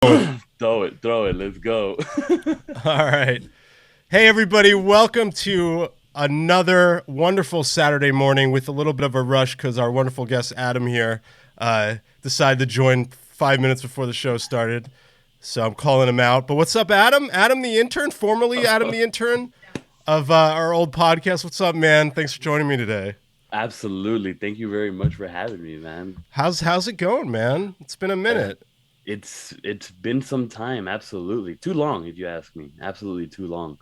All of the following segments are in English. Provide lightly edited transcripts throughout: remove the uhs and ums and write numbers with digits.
Throw it. Let's go. All right. Hey, everybody. Welcome to another wonderful Saturday morning with a little bit of a rush because our wonderful guest, Adam, here, decided to join 5 minutes before the show started. So I'm calling him out. But what's up, Adam? Adam, the intern, formerly Adam, the intern of our old podcast. What's up, man? Thanks for joining me today. Absolutely. Thank you very much for having me, man. How's it going, man? It's been a Uh, minute. it's been some time. Absolutely. Too long, if you ask me. Absolutely too long.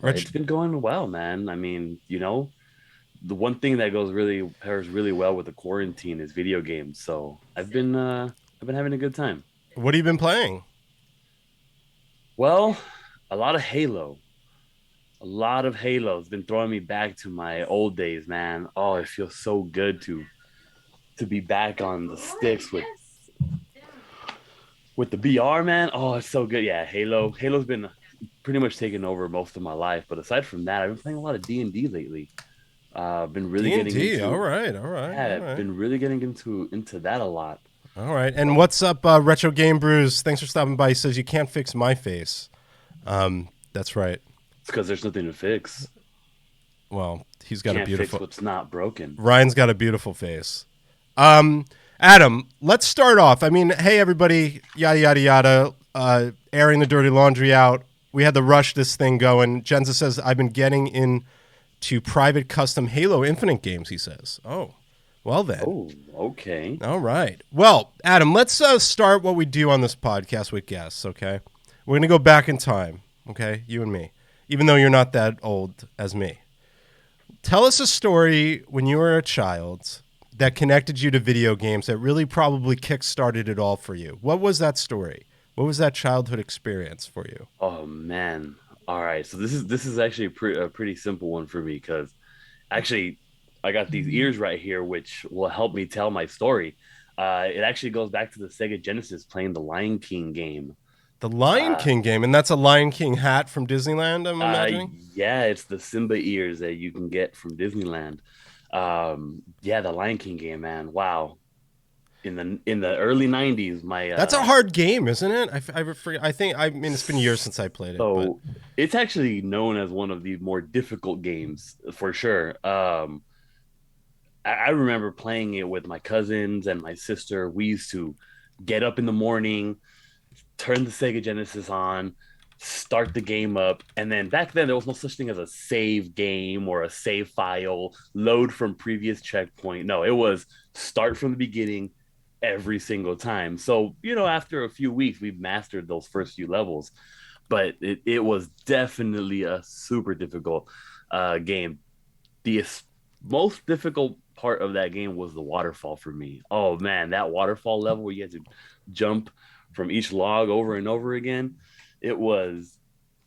But Rich, it's been going well, man. I mean, the one thing that goes really pairs really well with the quarantine is video games. So I've been having a good time. what have you been playing? Well, a lot of Halo. A lot of Halo has been throwing me back to my old days, man. Oh, it feels so good to be back on the sticks with the BR, man. Oh, it's so good. Yeah, Halo. Halo's been pretty much taken over most of my life. But aside from that, I've been playing a lot of D&D lately. I've been really getting D&D. All into right, all right, all yeah, I've right. been really getting into that a lot. All right. And So what's up, Retro Game Brews? Thanks for stopping by. He says you can't fix my face. That's right. it's because there's nothing to fix. Well, he's got a Can't fix beautiful. what's not broken. Ryan's got a beautiful face. Um, Adam, let's start off. I mean, hey everybody, yada yada yada. Airing the dirty laundry out. We had to rush this thing going. Jenza says I've been getting into private custom Halo Infinite games. He says. Oh, well then. Oh, okay. All right. Well, Adam, let's start what we do on this podcast with guests, okay? We're going to go back in time, okay? You and me, even though you're not that old as me. Tell us a story when you were a child that connected you to video games that really probably kick-started it all for you. What was that story? What was that childhood experience for you? Oh man. All right. So this is actually a pretty simple one for me because actually I got these ears right here, which will help me tell my story. It actually goes back to the Sega Genesis playing the Lion King game. The Lion Uh, King game, and that's a Lion King hat from Disneyland, I'm imagining? yeah, it's the Simba ears that you can get from Disneyland. Yeah, the Lion King game, man. Wow. In the early '90s, my That's a hard game, isn't it? I think, I mean, it's been years since I played it, but so it's actually known as one of the more difficult games for sure. I remember playing it with my cousins and my sister. We used to get up in the morning, turn the Sega Genesis on, start the game up, and then back then there was no such thing as a save game or a save file, load from previous checkpoint. No, it was start from the beginning every single time. So, after a few weeks, we've mastered those first few levels, but it was definitely a super difficult game. The most difficult part of that game was the waterfall for me. Oh man, that waterfall level where you had to jump from each log over and over again. It was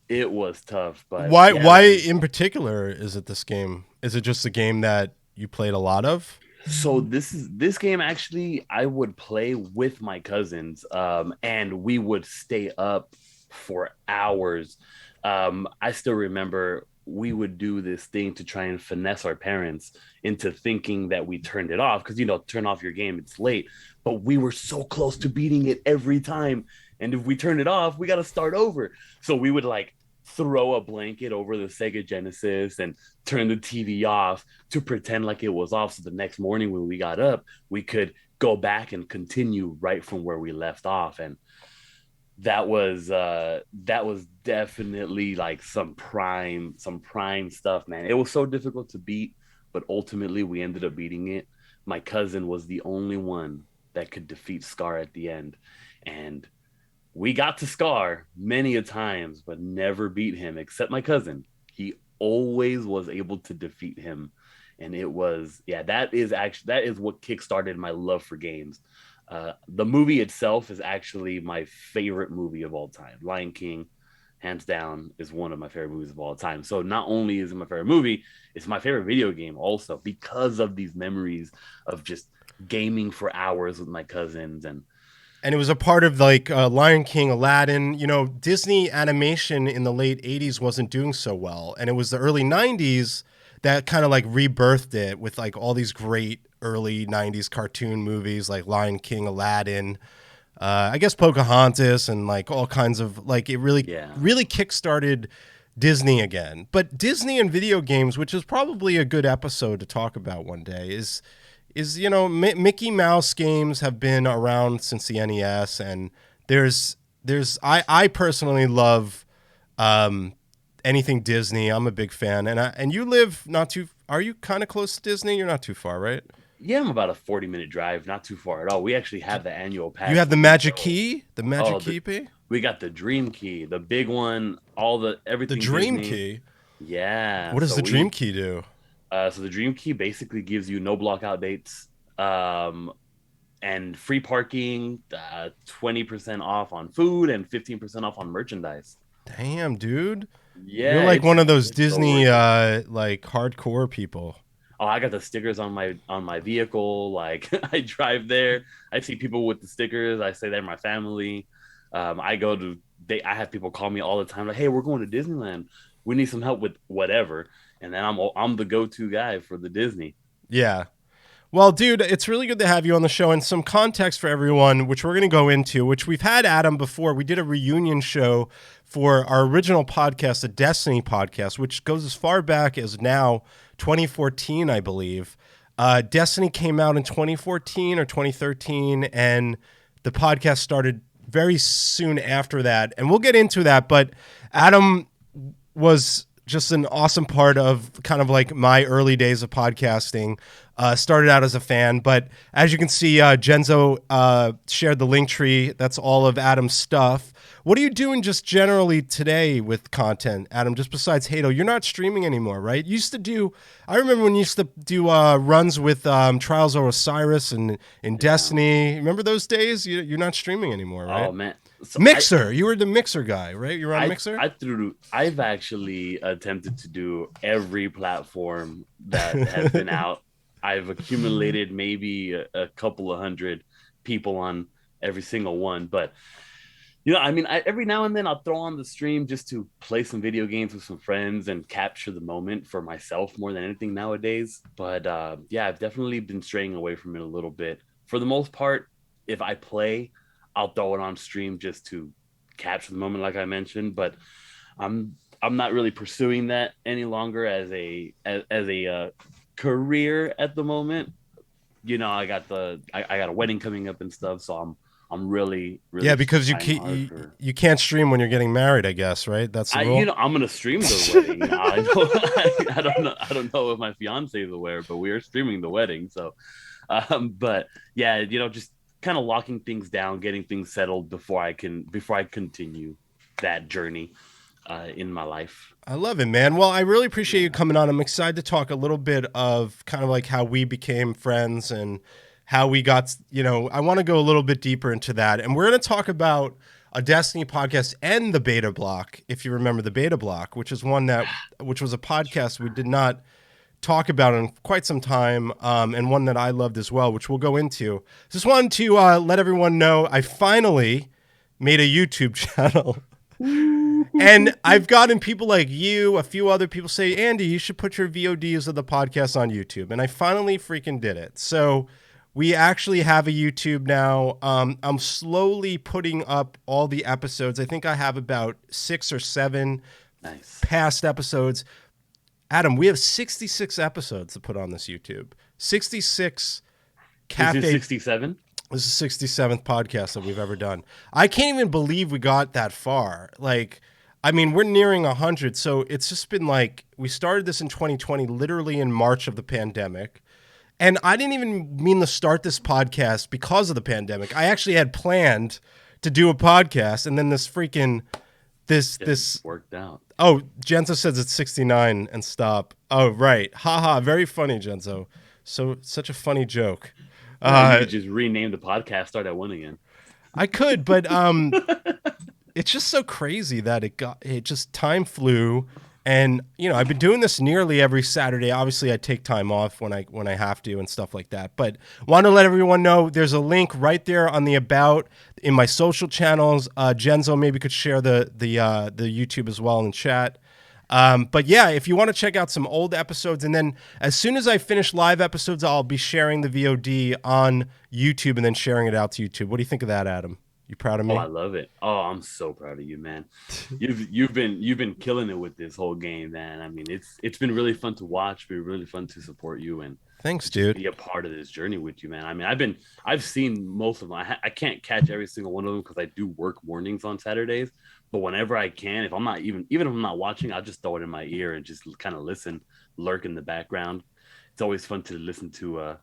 it was tough, but why yeah, why man. in particular is it this game? Is it just a game that you played a lot of? So this game actually I would play with my cousins, and we would stay up for hours. I still remember we would do this thing to try and finesse our parents into thinking that we turned it off because turn off your game, it's late. But we were so close to beating it every time, and if we turn it off, we got to start over. So we would like throw a blanket over the Sega Genesis and turn the TV off to pretend like it was off. So the next morning when we got up, we could go back and continue right from where we left off. And that was definitely like some prime stuff, man. It was so difficult to beat, but ultimately we ended up beating it. My cousin was the only one that could defeat Scar at the end. And we got to Scar many a times, but never beat him except my cousin. He always was able to defeat him. And it was, yeah, that is what kickstarted my love for games. The movie itself is actually my favorite movie of all time. Lion King, hands down, is one of my favorite movies of all time. So not only is it my favorite movie, it's my favorite video game also because of these memories of just gaming for hours with my cousins. And And it was a part of like Lion King, Aladdin. You know, Disney animation in the late 80s wasn't doing so well. And it was the early 90s that kind of like rebirthed it with like all these great early 90s cartoon movies like Lion King, Aladdin. I guess Pocahontas and like all kinds of like it really Yeah. really kickstarted Disney again. But Disney and video games, which is probably a good episode to talk about one day, is Mickey Mouse games have been around since the NES, and I personally love um, anything Disney. I'm a big fan, and you live not too. Are you kind of close to Disney? You're not too far, right? Yeah, I'm about a 40-minute drive, not too far at all. We actually have the annual You pass have the where we Magic go. Key, the Magic Oh, Key, P? we got the Dream Key, the big one, The everything Dream Disney. Key. Yeah. What does the Dream Key do? So the Dream Key basically gives you no blockout dates, and free parking, 20% off on food and 15% off on merchandise. Damn, dude. You're Yeah, like one of those it's so Disney worth it. like hardcore people. Oh, I got the stickers on my vehicle. Like I drive there, I see people with the stickers. I say they're my family. I go to I have people call me all the time like, "Hey, we're going to Disneyland. We need some help with whatever." And then I'm the go-to guy for the Disney. Yeah. Well, dude, it's really good to have you on the show and some context for everyone, which we're going to go into, which we've had Adam before. We did a reunion show for our original podcast, the Destiny podcast, which goes as far back as now 2014, I believe. Destiny came out in 2014 or 2013, and the podcast started very soon after that. And we'll get into that, but Adam was just an awesome part of kind of like my early days of podcasting. Started out as a fan, but as you can see, Genzo shared the link tree. That's all of Adam's stuff. What are you doing just generally today with content, Adam? Just besides Halo, you're not streaming anymore, right? You used to do. I remember when you used to do runs with Trials of Osiris and in Yeah. Destiny. Remember those days? You're not streaming anymore, right? Oh man. So Mixer, you were the Mixer guy, right? You're on Mixer. I've actually attempted to do every platform that has been out. I've accumulated maybe a couple of hundred people on every single one, but I mean, every now and then I'll throw on the stream just to play some video games with some friends and capture the moment for myself more than anything nowadays. But yeah, I've definitely been straying away from it a little bit. For the most part, if I play, I'll throw it on stream just to capture the moment, like I mentioned. But I'm not really pursuing that any longer as a career at the moment. I got a wedding coming up and stuff, so I'm really Yeah, really because trying hard for. you can't stream when you're getting married, I guess, right? That's the rule. I'm gonna stream the wedding. I know, I don't know if my fiance is aware, but we are streaming the wedding. So, but yeah, just kind of locking things down, getting things settled before I continue that journey in my life. I love it, man. Well, I really appreciate you Yeah. coming on. I'm excited to talk a little bit of kind of like how we became friends and how we got, I want to go a little bit deeper into that. And we're going to talk about a Destiny podcast and the Beta Block, if you remember the Beta Block, which was a podcast we did not talk about in quite some time, and one that I loved as well, which we'll go into. Just wanted to let everyone know I finally made a YouTube channel. And I've gotten people like you, a few other people say, Andy, you should put your VODs of the podcast on YouTube. And I finally freaking did it. So we actually have a YouTube now. I'm slowly putting up all the episodes. I think I have about 6 or 7 Nice. past episodes. Adam, we have 66 episodes to put on this YouTube. 66 Is it Cafe. 67? This is the 67th podcast that we've ever done. I can't even believe we got that far. Like, I mean, we're nearing 100. So it's just been like, we started this in 2020, literally in March of the pandemic. And I didn't even mean to start this podcast because of the pandemic. I actually had planned to do a podcast. And then this, Worked out. oh, Genzo says it's 69 and stop. Oh, right. Haha. Very funny, Genzo. So, such a funny joke. You could just rename the podcast, start at one again. I could, but it's just so crazy that it just time flew, and I've been doing this nearly every Saturday. Obviously, I take time off when I have to and stuff like that. But want to let everyone know there's a link right there on the about in my social channels. Genzo maybe could share the YouTube as well in chat. But yeah, if you want to check out some old episodes, and then as soon as I finish live episodes, I'll be sharing the VOD on YouTube and then sharing it out to YouTube. What do you think of that, Adam? You proud of Oh, I me? love it. Oh, I'm so proud of you, man. You've been killing it with this whole game, man. I mean, it's been really fun to watch, been really fun to support you Thanks, and just dude. be a part of this journey with you, man. I mean, I've seen most of them. I can't catch every single one of them because I do work mornings on Saturdays. But whenever I can, if I'm not even if I'm not watching, I'll just throw it in my ear and just kind of listen, lurk in the background. It's always fun to listen to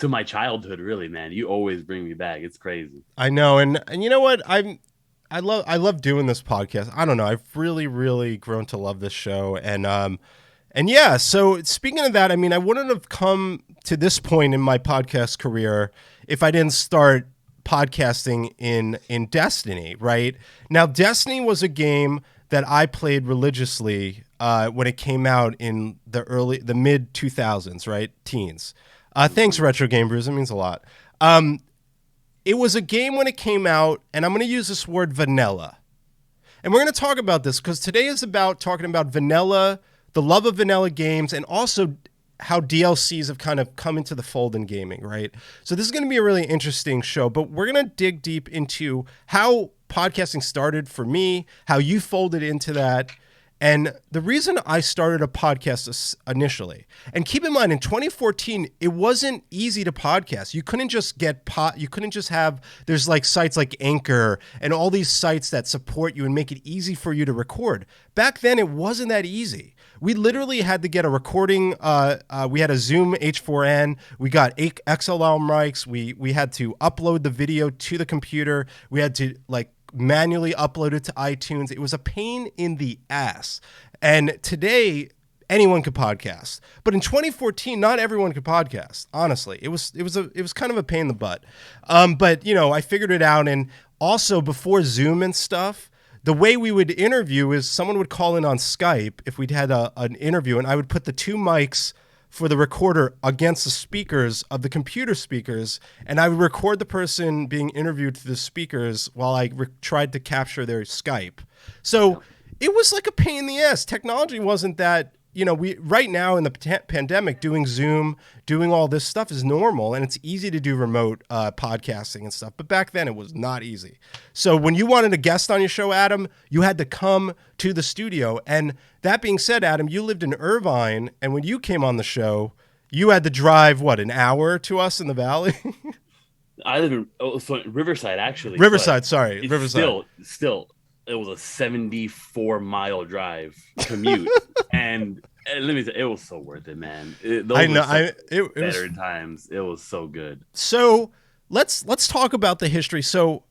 my childhood, really, man. You always bring me back. It's crazy. I know, and you know what? I love doing this podcast. I don't know. I've really grown to love this show, and yeah. So speaking of that, I mean, I wouldn't have come to this point in my podcast career if I didn't start podcasting in Destiny. Right now, Destiny was a game that I played religiously when it came out in the mid 2000s, right, teens. Thanks, Mhm. Retro Game Brews. It means a lot. It was a game when it came out, and I'm going to use this word vanilla. And we're going to talk about this because today is about talking about vanilla, the love of vanilla games, and also how DLCs have kind of come into the fold in gaming, right? So this is going to be a really interesting show, but we're going to dig deep into how podcasting started for me, how you folded into that, and the reason I started a podcast initially, and keep in mind, in 2014, it wasn't easy to podcast. You couldn't just you couldn't just have, there's like sites like Anchor and all these sites that support you and make it easy for you to record. Back then, it wasn't that easy. We literally had to get a recording. We had a Zoom H4n. We got XLR mics. We had to upload the video to the computer. We had to like manually uploaded to iTunes. It was a pain in the ass. And today, anyone could podcast. But in 2014, not everyone could podcast. Honestly, it was kind of a pain in the butt. But you know, I figured it out. And also before Zoom and stuff, the way we would interview is someone would call in on Skype if we'd had an interview, and I would put the two mics for the recorder against the speakers of the computer speakers, and I would record the person being interviewed through the speakers while I tried to capture their Skype. So Yeah. it was like a pain in the ass. Technology wasn't that, you know, we right now in the pandemic, doing Zoom, doing all this stuff is normal, and it's easy to do remote podcasting and stuff. But back then, it was not easy. So when you wanted a guest on your show, Adam, you had to come to the studio. And that being said, Adam, you lived in Irvine, and when you came on the show, you had to drive what, an hour to us in the valley? I live in Riverside actually, but Riverside, sorry, it's Riverside. still it was a 74-mile drive commute, and let me say, it was so worth it, man. I Those were know. some It was better times. It was so good. so. Let's talk about the history. So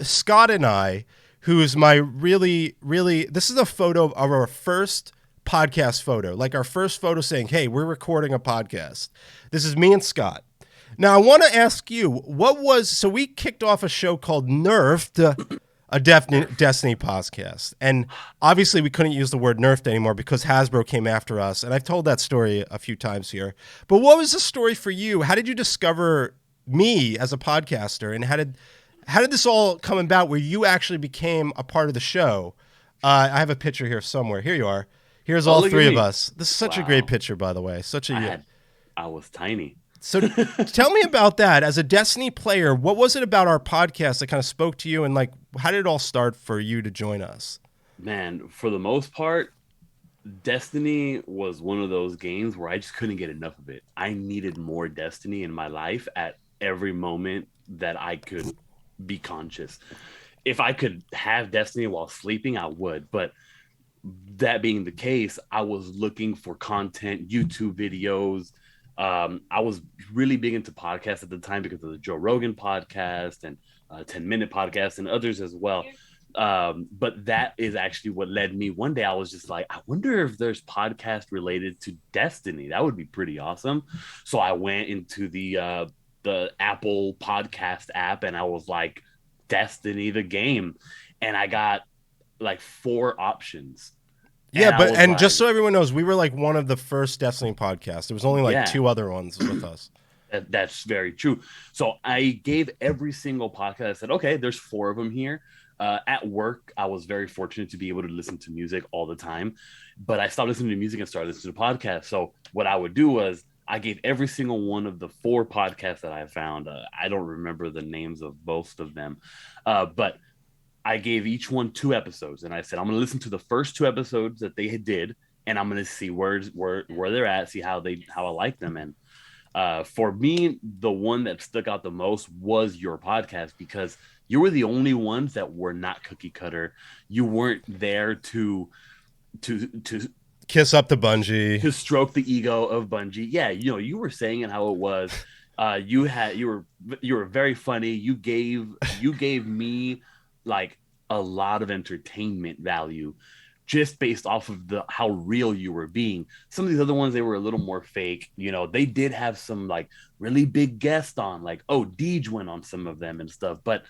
Scott and I, who's my really this is a photo of our first podcast photo, like our first photo saying, "Hey, we're recording a podcast." This is me and Scott. Now I want to ask you, so we kicked off a show called Nerfed, a Destiny podcast, and obviously we couldn't use the word nerfed anymore because Hasbro came after us, and I've told that story a few times here. But what was the story for you? How did you discover me as a podcaster, and how did this all come about where you actually became a part of the show? I have a picture here somewhere. Here you are. Here's Oh, all look at three of me! us. This is such a great Wow, picture, by the way. Such I a had I was tiny. so tell me about that. As a Destiny player, what was it about our podcast that kind of spoke to you, and like how did it all start for you to join us? Man, for the most part, Destiny was one of those games where I just couldn't get enough of it. I needed more Destiny in my life at every moment that I could be conscious. If I could have Destiny while sleeping, I would. But that being the case, I was looking for content, YouTube videos. I was really big into podcasts at the time because of the Joe Rogan podcast and 10-minute podcast and others as well. But that is actually what led me. One day I was just like, I wonder if there's podcast related to Destiny. That would be pretty awesome. So I went into the Apple podcast app and I was like, Destiny the game. And I got like four options. Yeah, And I but was and just like, so everyone knows, we were like one of the first Destiny podcasts. There was only like yeah, two other ones with us. that's very true. So I gave every single podcast. I said, okay, there's four of them here. At work, I was very fortunate to be able to listen to music all the time, but I stopped listening to music and started listening to podcasts. So what I would do was I gave every single one of the 4 podcasts that I found. I don't remember the names of most of them, but I gave each one 2 episodes, and I said I'm going to listen to the first 2 episodes that they did, and I'm going to see where they're at, see how I like them. And for me, the one that stuck out the most was your podcast, because you were the only ones that were not cookie cutter. You weren't there to kiss up the Bungie, to stroke the ego of Bungie. Yeah, you were saying it how it was. You were very funny. You gave me like a lot of entertainment value just based off of how real you were being. Some of these other ones, they were a little more fake. They did have some like really big guests on, like Deej went on some of them and stuff. But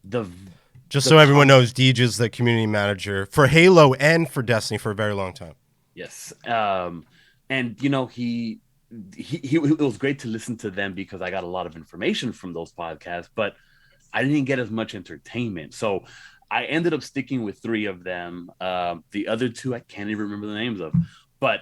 so everyone knows, Deej is the community manager for Halo and for Destiny for a very long time. Yes. And he it was great to listen to them because I got a lot of information from those podcasts, but I didn't get as much entertainment. So I ended up sticking with 3 of them. The other 2, I can't even remember the names of, but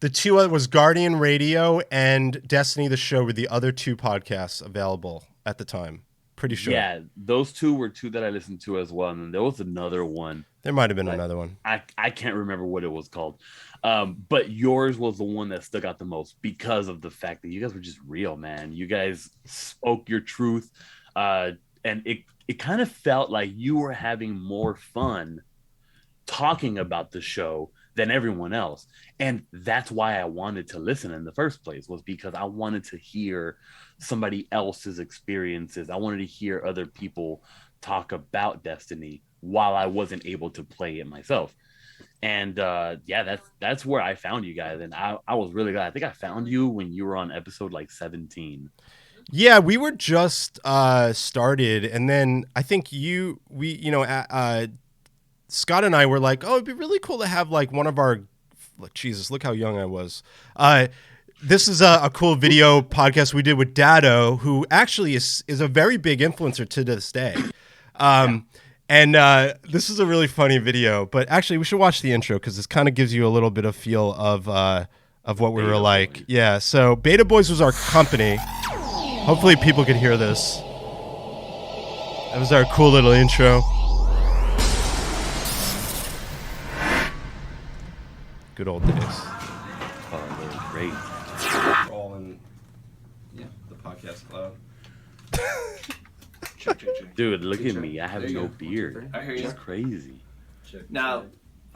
the 2 was Guardian Radio and Destiny the Show were the other 2 podcasts available at the time. Pretty sure. Yeah, those 2 were 2 that I listened to as well. And then there was another one. There might have been another one. I can't remember what it was called. But yours was the one that stuck out the most because of the fact that you guys were just real, man. You guys spoke your truth. And it kind of felt like you were having more fun talking about the show than everyone else. And that's why I wanted to listen in the first place, was because I wanted to hear somebody else's experiences. I wanted to hear other people talk about Destiny while I wasn't able to play it myself. And that's where I found you guys. And I was really glad. I think I found you when you were on episode like 17. Yeah, we were just started, and then I think Scott and I were like, oh, it'd be really cool to have like one of our, Jesus, look how young I was. This is a cool video podcast we did with Dado, who actually is a very big influencer to this day. And this is a really funny video, but actually we should watch the intro because this kind of gives you a little bit of feel of what we were like. Boy. Yeah, so Beta Boys was our company. Hopefully people could hear this. That was our cool little intro. Good old days. Oh, they were great. We're all in the podcast cloud. Check. Dude, look at me. I have no beard. I hear you. It's crazy. Now,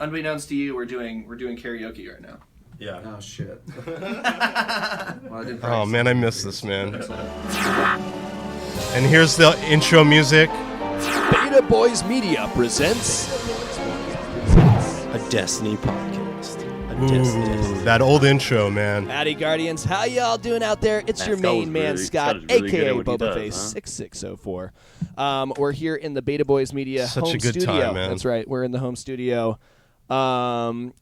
unbeknownst to you, we're doing karaoke right now. Yeah. Oh shit. Oh man, I miss this, man. And here's the intro music. Beta Boys Media presents a Destiny podcast. Ooh, that old intro, man. Howdy, Guardians. How y'all doing out there? It's your main man, Scott, a.k.a. Bobaface 6604. We're here in the Beta Boys Media Such home a good studio. time, man. That's right. We're in the home studio. And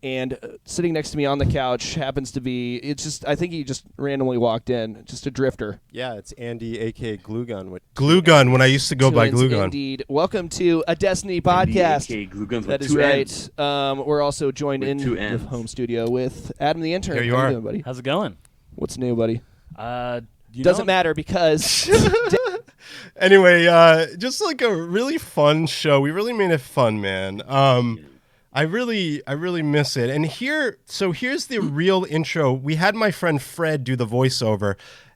sitting next to me on the couch happens to be, I think he just randomly walked in, just a drifter. Yeah, it's Andy, a.k.a. Glue Gun. Glue Gun, when I used to go by Glue Gun. Indeed. Welcome to a Destiny podcast. Andy, Glue Guns that with is 2 right. N's. We're also joined With in 2 the N's. home studio with Adam the intern. Here you How are. doing, buddy? How's it going? What's new, buddy? You Doesn't know, matter because Anyway, just like a really fun show. We really made it fun, man. I really miss it. And here's the real intro. We had my friend Fred do the voiceover.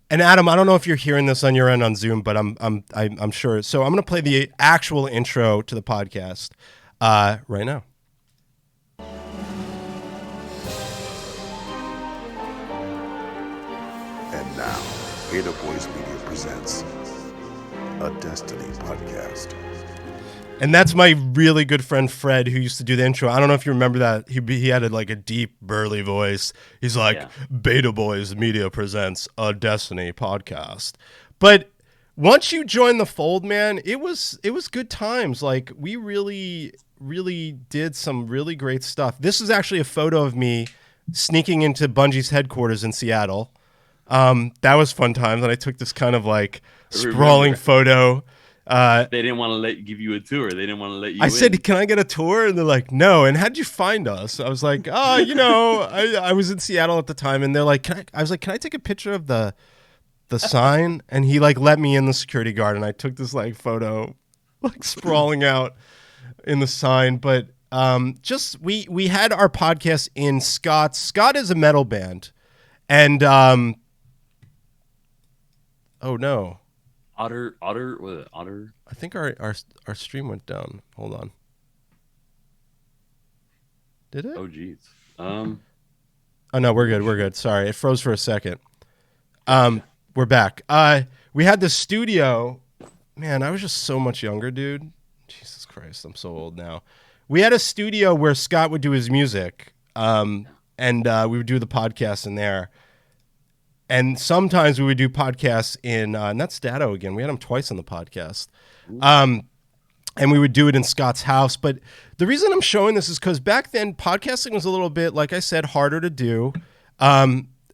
And Adam, I don't know if you're hearing this on your end on Zoom, but I'm sure. So I'm gonna play the actual intro to the podcast right now. And now, Beta Boys Media presents a Destiny podcast. And that's my really good friend Fred, who used to do the intro. I don't know if you remember that. He had a deep, burly voice. He's like, Yeah. Beta Boys Media presents a Destiny podcast. But once you join the fold, man, it was good times. Like, we really, really did some really great stuff. This is actually a photo of me sneaking into Bungie's headquarters in Seattle. That was fun times. And I took this kind of like sprawling photo. They didn't want to give you a tour. They didn't want to let you I in. said, "Can I get a tour?" And they're like, "No." And how'd you find us? I was like, "Oh, I was in Seattle at the time." And they're like, "Can I?" I was like, "Can I take a picture of the sign?" And he like let me in, the security guard, and I took this like photo, like sprawling out in the sign. But just we had our podcast in Scott's. Scott is a metal band, and oh no. Otter, was it Otter? I think our stream went down. Hold on. Did it? Oh, geez. Oh no, we're good. We're good. Sorry, it froze for a second. We're back. We had the studio. Man, I was just so much younger, dude. Jesus Christ, I'm so old now. We had a studio where Scott would do his music, and we would do the podcast in there. And sometimes we would do podcasts in, and that's Dado again. We had him twice on the podcast. And we would do it in Scott's house. But the reason I'm showing this is because back then, podcasting was a little bit, like I said, harder to do.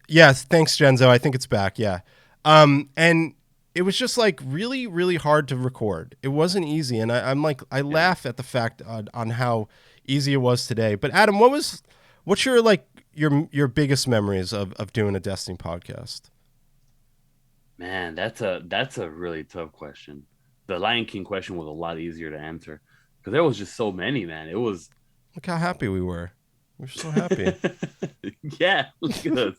Yes, thanks, Genzo. I think it's back, yeah. And it was just like really, really hard to record. It wasn't easy. And I laugh at the fact on how easy it was today. But Adam, what's your like, your biggest memories of doing a Destiny podcast? Man, that's a really tough question. The Lion King question was a lot easier to answer because there was just so many, man. It was. Look how happy we were. We were so happy. Yeah, look at us.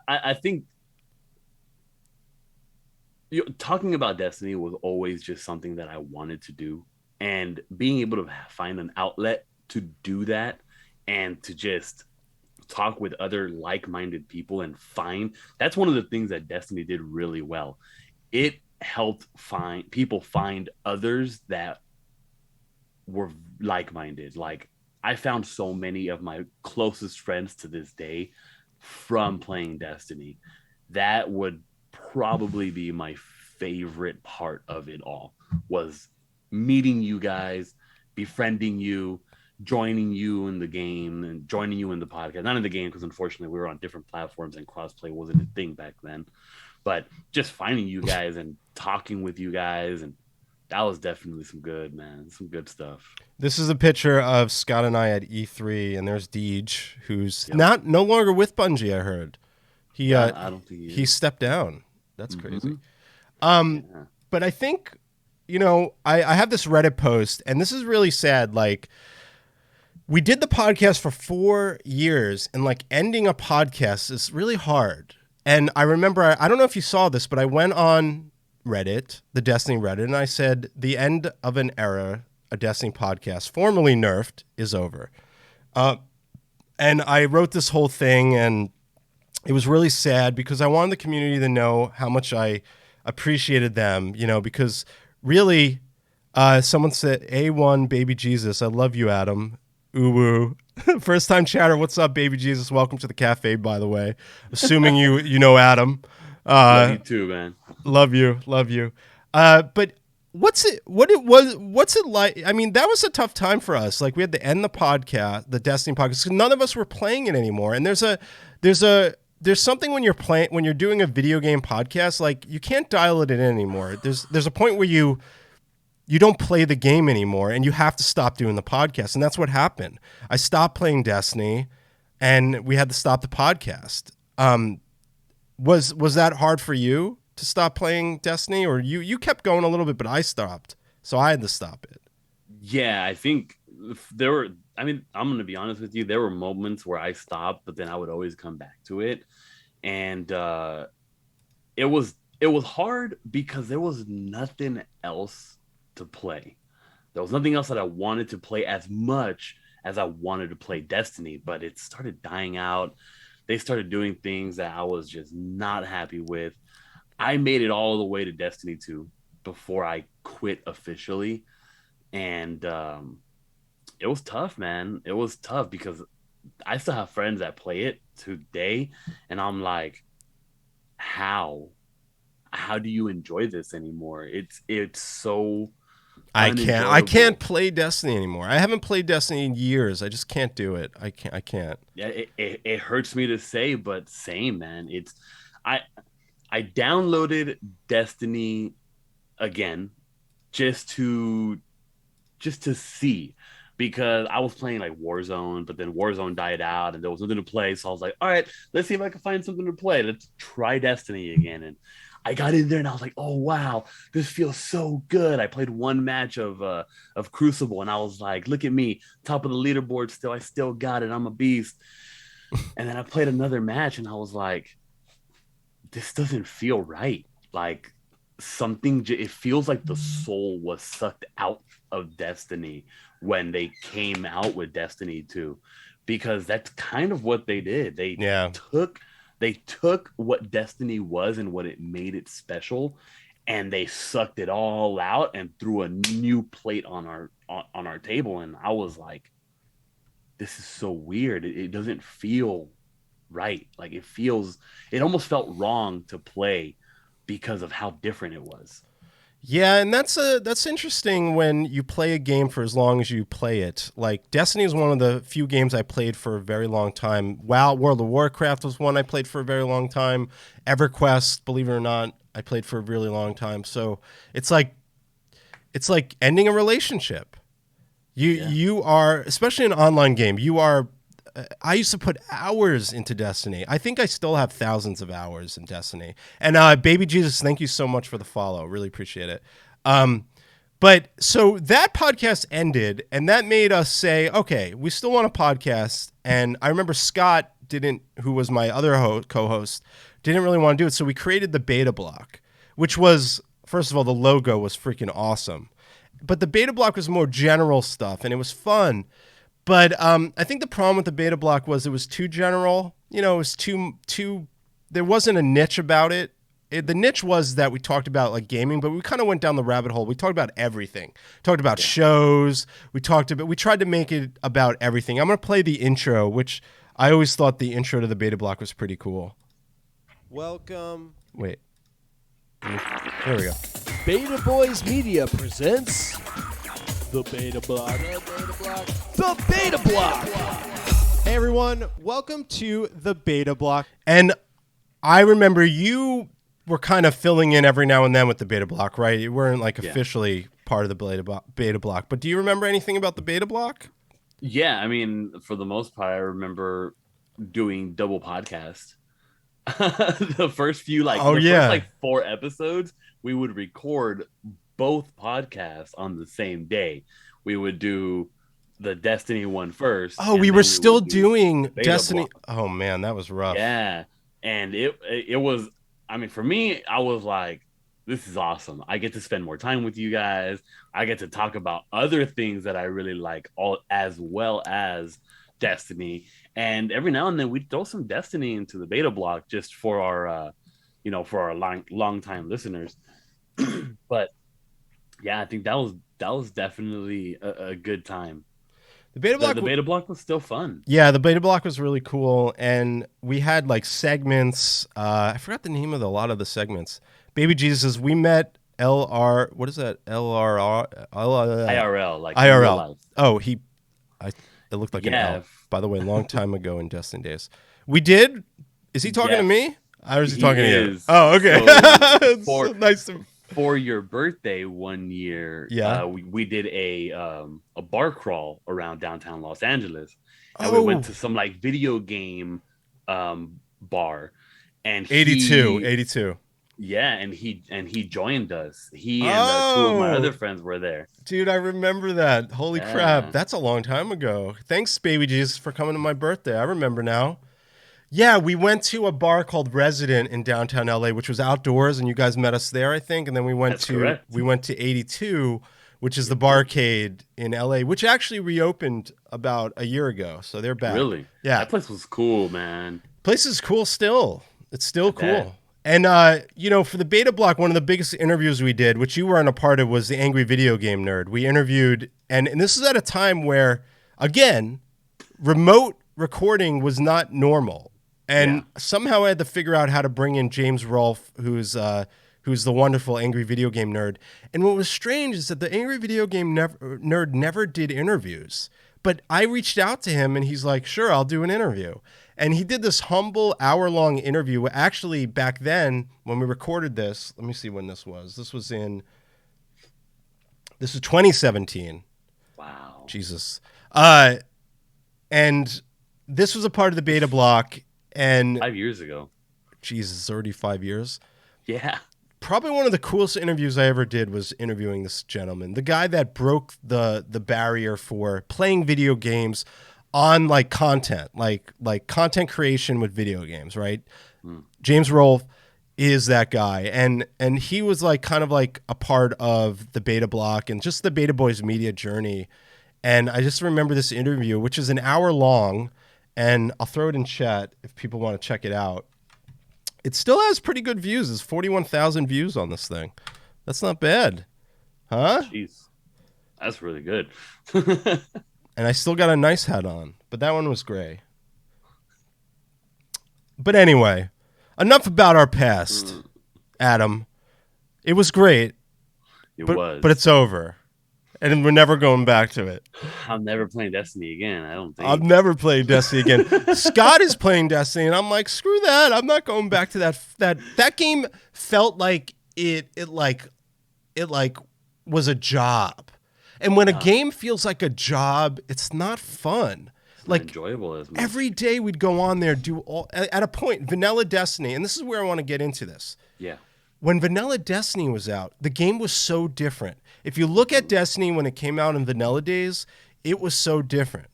I think talking about Destiny was always just something that I wanted to do, and being able to find an outlet to do that and to just talk with other like-minded people and that's one of the things that Destiny did really well. It helped find others that were like-minded. Like, I found so many of my closest friends to this day from playing Destiny. That would probably be my favorite part of it all, was meeting you guys, befriending you, joining you in the game, and joining you in the podcast. Not in the game, because unfortunately we were on different platforms and crossplay wasn't a thing back then. But just finding you guys and talking with you guys, and that was definitely some good stuff. This is a picture of Scott and I at E3, and there's Deej, who's no longer with Bungie. I heard I don't think he stepped down. That's crazy. Yeah. But I think I have this Reddit post, and this is really sad. Like, we did the podcast for 4 years, and like ending a podcast is really hard. And I remember, I don't know if you saw this, but I went on Reddit, the Destiny Reddit, and I said, the end of an era, a Destiny podcast, formerly nerfed, is over. And I wrote this whole thing, and it was really sad because I wanted the community to know how much I appreciated them, because really, someone said, A1, baby Jesus, I love you, Adam. Ooh, first time chatter. What's up, baby Jesus? Welcome to the cafe, by the way. Assuming you know Adam. Love you too, man. Love you. But what's it like? I mean, that was a tough time for us. Like, we had to end the podcast, the Destiny podcast, because none of us were playing it anymore. And there's something when you're doing a video game podcast, like, you can't dial it in anymore. There's a point where you don't play the game anymore, and you have to stop doing the podcast. And that's what happened. I stopped playing Destiny, and we had to stop the podcast. Was that hard for you to stop playing Destiny, or you kept going a little bit, but I stopped, so I had to stop it? Yeah, I think I'm going to be honest with you. There were moments where I stopped, but then I would always come back to it. And it was hard because there was nothing else to play. There was nothing else that I wanted to play as much as I wanted to play Destiny, but it started dying out. They started doing things that I was just not happy with. I made it all the way to Destiny 2 before I quit officially. And it was tough, man. It was tough because I still have friends that play it today. And I'm like, how do you enjoy this anymore? It's so I can't play Destiny anymore. I haven't played Destiny in years. I just can't do it. I can't. Yeah, it hurts me to say, but same, man. I downloaded Destiny again just to see, because I was playing like Warzone, but then Warzone died out and there was nothing to play. So I was like, all right, let's see if I can find something to play. Let's try Destiny again. And I got in there and I was like, oh wow, this feels so good. I played one match of Crucible and I was like, look at me, top of the leaderboard still. I still got it. I'm a beast. And then I played another match and I was like, this doesn't feel right. Like it feels like the soul was sucked out of Destiny when they came out with Destiny 2, because that's kind of what they did. They took what Destiny was and what it made it special, and they sucked it all out and threw a new plate on our table. And I was like, this is so weird. It doesn't feel right. Like it almost felt wrong to play because of how different it was. Yeah, and that's interesting when you play a game for as long as you play it. Like Destiny is one of the few games I played for a very long time. WoW, World of Warcraft was one I played for a very long time. EverQuest, believe it or not, I played for a really long time. So it's like ending a relationship. You are, especially in an online game, you are. I used to put hours into Destiny. I think I still have thousands of hours in Destiny. And Baby Jesus, thank you so much for the follow. Really appreciate it. But so that podcast ended, and that made us say, okay, we still want a podcast. And I remember Scott who was my other co-host, didn't really want to do it. So we created the Beta Block, which was, first of all, the logo was freaking awesome. But the Beta Block was more general stuff, and it was fun. But I think the problem with the Beta Block was it was too general. You know, it was too. There wasn't a niche about it. The niche was that we talked about like gaming, but we kind of went down the rabbit hole. We talked about everything. Talked about shows. We tried to make it about everything. I'm gonna play the intro, which I always thought the intro to the Beta Block was pretty cool. Welcome. Wait. There we go. Beta Boys Media presents the Beta Block. The Beta Block. Hey everyone, welcome to the Beta Block. And I remember you were kind of filling in every now and then with the Beta Block, right? You weren't like officially part of the Beta Block. But do you remember anything about the Beta Block? Yeah, I mean, for the most part, I remember doing double podcast. The first few first 4 episodes, we would record both podcasts on the same day. We would do the Destiny one first. Oh, we were still doing Destiny. Oh man, that was rough. Yeah, and it was. I mean, for me, I was like, this is awesome. I get to spend more time with you guys. I get to talk about other things that I really like, all as well as Destiny. And every now and then we throw some Destiny into the Beta Block just for our, for our long time listeners. But yeah, I think that was definitely a good time. The Beta Block was still fun. Yeah, the Beta Block was really cool, and we had like segments. I forgot the name of a lot of the segments. Baby Jesus, we met LR. What is that? LRR? IRL, like IRL. Oh, it looked like an L. By the way, long time ago in Destiny days. We did. Is he talking to me? Or is he talking to you? Oh, okay. So nice to. For your birthday one year, we did a bar crawl around downtown Los Angeles, and we went to some like video game bar, and 82. Yeah, and he joined us. He and 2 of my other friends were there. Dude, I remember that. Holy crap, that's a long time ago. Thanks, Baby Jesus, for coming to my birthday. I remember now. Yeah, we went to a bar called Resident in downtown LA, which was outdoors, and you guys met us there, I think. And then we went to 82, which is the barcade in LA, which actually reopened about a year ago. So they're back. Really? Yeah. That place was cool, man. Place is cool still. It's still cool. And, for the Beta Block, one of the biggest interviews we did, which you weren't a part of, was the Angry Video Game Nerd. We interviewed, and this is at a time where, again, remote recording was not normal. And somehow I had to figure out how to bring in James Rolfe, who's the wonderful Angry Video Game Nerd. And what was strange is that the Angry Video Game Nerd never did interviews. But I reached out to him, and he's like, sure, I'll do an interview. And he did this humble hour-long interview. Actually, back then, when we recorded this, let me see when this was. This was 2017. Wow. Jesus. And this was a part of the beta block. And 5 years ago. Jesus, it's already 5 years. Yeah. Probably one of the coolest interviews I ever did was interviewing this gentleman, the guy that broke the barrier for playing video games on like content, like content creation with video games, right? James Rolfe is that guy, and he was like kind of like a part of the beta block and just the Beta Boys media journey. And I just remember this interview, which is an hour long, and I'll throw it in chat if people want to check it out. It still has pretty good views. There's 41,000 views on this thing. That's not bad. Huh? Jeez. That's really good. And I still got a nice hat on, but that one was gray. But anyway, enough about our past, Adam. It was great, It but was. it's over. And we're never going back to it. I'm never playing Destiny again. I don't think. I'm never playing Destiny again. Scott is playing Destiny, and I'm like, screw that. I'm not going back to that. That game felt like it was a job. And when a game feels like a job, it's not fun. It's Like not enjoyable as much. every day we'd go on there, do all at a point, vanilla Destiny, and this is where I want to get into this. Yeah. When Vanilla Destiny was out, the game was so different. If you look at Destiny when it came out in vanilla days, it was so different.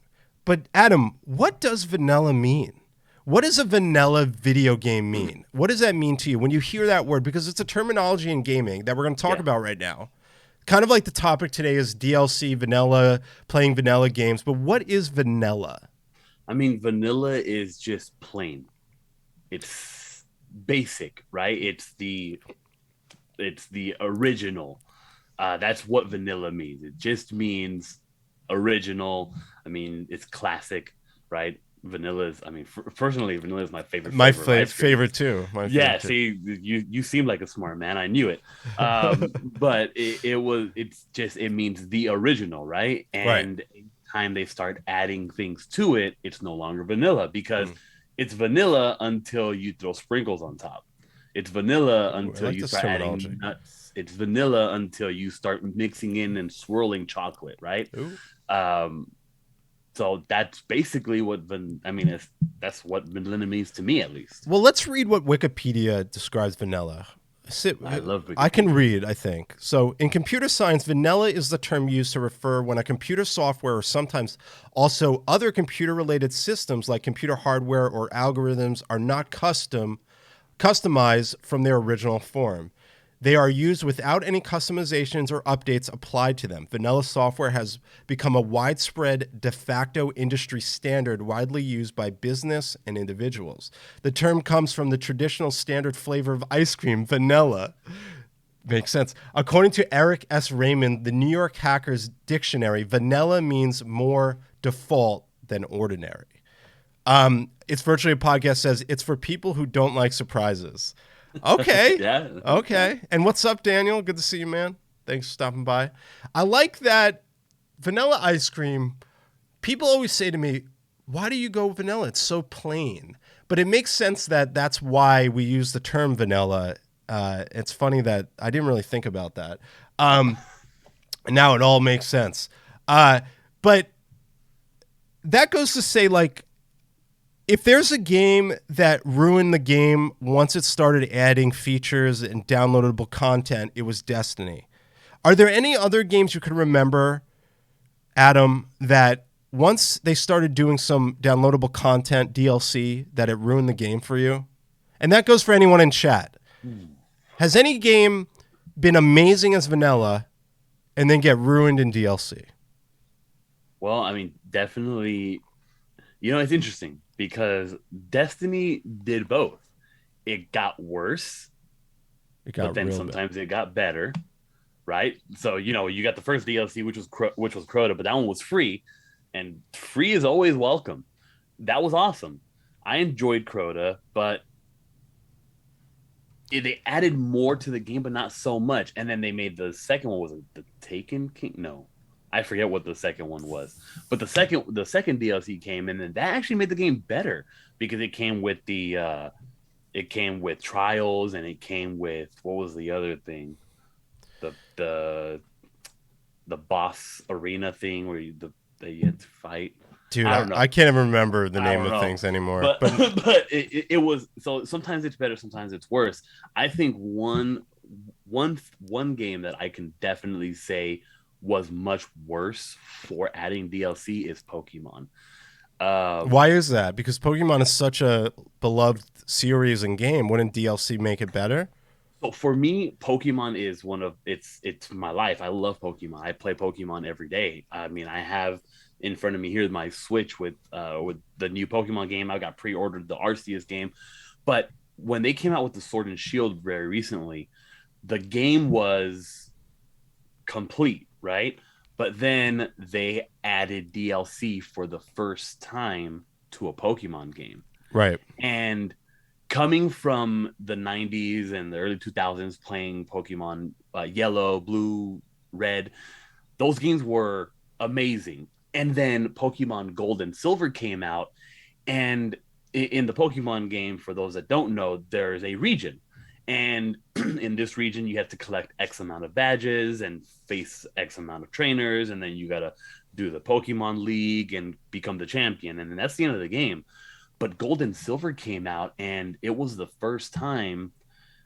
But Adam, what does vanilla mean? What does a vanilla video game mean? What does that mean to you when you hear that word? Because it's a terminology in gaming that we're going to talk about right now. Kind of like the topic today is DLC, vanilla, playing vanilla games. But what is vanilla? I mean, vanilla is just plain. It's basic, right? It's the original. That's what vanilla means. It just means original. I mean, it's classic, right? Vanilla is. I mean, personally, vanilla is my favorite. My flavor of ice cream. favorite too. My Yeah, favorite too. see, you seem like a smart man. I knew it. But it means the original, right? And time they start adding things to it, it's no longer vanilla because it's vanilla until you throw sprinkles on top. It's vanilla until you start adding nuts. It's vanilla until you start mixing in and swirling chocolate, right? So that's basically what that's what vanilla means to me, at least. Well, let's read what Wikipedia describes vanilla. I love Wikipedia. I can read, I think. So in computer science, vanilla is the term used to refer when a computer software or sometimes also other computer-related systems like computer hardware or algorithms are not customized from their original form. They are used without any customizations or updates applied to them. Vanilla software has become a widespread de facto industry standard widely used by business and individuals. The term comes from the traditional standard flavor of ice cream, vanilla. Makes sense. According to Eric S. Raymond, the New York Hackers Dictionary, vanilla means more default than ordinary. It's Virtually a Podcast says it's for people who don't like surprises. Okay. Yeah. Okay. And what's up, Daniel? Good to see you, man. Thanks for stopping by. I like that vanilla ice cream. People always say to me, why do you go vanilla? It's so plain. But it makes sense that that's why we use the term vanilla. It's funny that I didn't really think about that. Now it all makes sense. But that goes to say, like, if there's a game that ruined the game once it started adding features and downloadable content, it was Destiny. Are there any other games you can remember, Adam, that once they started doing some downloadable content, DLC, that it ruined the game for you? And that goes for anyone in chat. Has any game been amazing as vanilla and then get ruined in DLC? Well, I mean, definitely. It's interesting because Destiny did both. It got worse, but then sometimes it got better, right? So you got the first DLC, which was Crota, but that one was free, and free is always welcome. That was awesome. I enjoyed Crota, but they added more to the game, but not so much. And then they made the second one. Was it the Taken King? No, I forget what the second one was, but the second DLC came in, and that actually made the game better because it came with trials, and it came with, what was the other thing, the the the boss arena thing where you had to fight. Dude, I I, don't know. I can't even remember the I name don't of know. things anymore. But But but it was, so sometimes it's better, sometimes it's worse. I think one game that I can definitely say was much worse for adding DLC is Pokemon. why is that? Because Pokemon is such a beloved series and game. Wouldn't DLC make it better? So for me, Pokemon is one of it's my life. I love Pokemon. I play Pokemon every day. I mean, I have in front of me here my Switch with the new Pokemon game. I got pre-ordered the Arceus game, but when they came out with the Sword and Shield very recently, the game was complete, right? But then they added DLC for the first time to a Pokemon game. Right. And coming from the 90s and the early 2000s playing Pokemon Yellow, Blue, Red, those games were amazing. And then Pokemon Gold and Silver came out, and in the Pokemon game, for those that don't know, there's a region. And in this region, you have to collect X amount of badges and face X amount of trainers. And then you got to do the Pokemon League and become the champion. And then that's the end of the game. But Gold and Silver came out, and it was the first time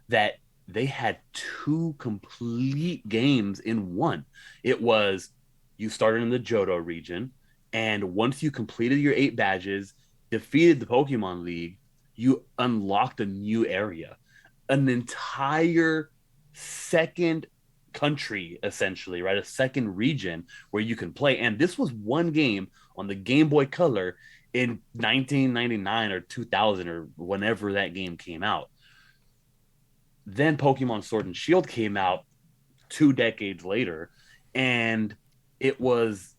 that they had two complete games in one. It was, you started in the Johto region, and once you completed your 8 badges, defeated the Pokemon League, you unlocked a new area, an entire second country, essentially, right? A second region where you can play. And this was one game on the Game Boy Color in 1999 or 2000 or whenever that game came out. Then Pokemon Sword and Shield came out 2 decades later, and it was